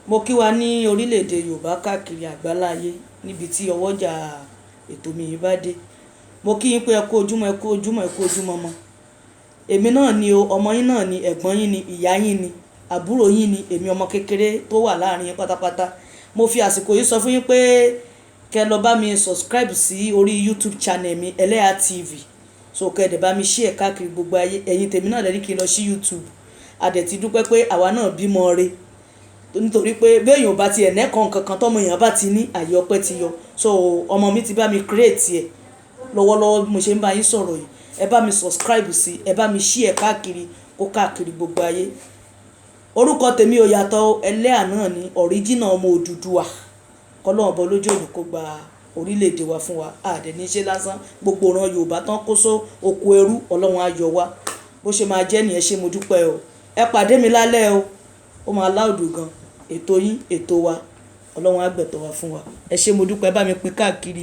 Mo kí wa ní orílẹ̀-èdè Yorùbá káàkiri àgbáláyé níbi tí ọwọ́jà ètò mi yìí bá dé. Mo kí yín pé ẹ kú ojúmọ́, ẹ kú ojúmọ́, ẹ kú ojúmọ́ mọ́. Èmi náà ni o, ọmọ yín náà ni, ẹ̀gbọ́n yín ni, ìyá yín ni, àbúrò yín ni, èmi ọmọ kékeré tó wà láàrin yín pátápátá. Mo fi àsìkò yìí sọ fún yín pé kẹ́ lọ bá mi subscribe sí orí YouTube channel mi Eleha TV. So kẹ́ dẹ̀ bá mi share káàkiri gbogbo ayé. Ẹ̀yin tèmi náà lẹ́ni kí n lọ sí YouTube. A dẹ̀ ti dúpẹ́ pé àwa náà bímọ re. Nítorí pé bí èèyàn bá ti ẹ̀nẹ́kan kankan tọ́mọ èèyàn bá ti ní àyè ọpẹ́ ti yọ. So ọmọ mi ti bá mi create ẹ̀ lọ́wọ́lọ́wọ́ bí mo ṣe ń bá yín sọ̀rọ̀ yìí. Ẹ bá mi subscribe sí, ẹ bá mi share káàkiri kó káàkiri gbogbo ayé. Orúkọ tèmi ò yàtọ̀, Eleha náà ni original ọmọ Odùduwà. Kọ́lọ́run bọ́ lójú òní kó gba orílẹ̀-èdè wa fún wa. A dẹ̀ ní ṣe lásán. Gbogbo ìran Yorùbá tán kó só oko ẹrú, Ọlọ́run á yọ wá. Bó ṣe máa jẹ́ nìyẹn, ṣé mo dúpẹ́ o. Ẹ pàdé mi lálẹ́ o. Ó máa láòdù gan. Ètò yín, ètò wa. Ọlọ́run á gbẹ̀tọ̀ wa fún wa. Ẹ ṣé mo dúpẹ́, bá mi pín káàkiri.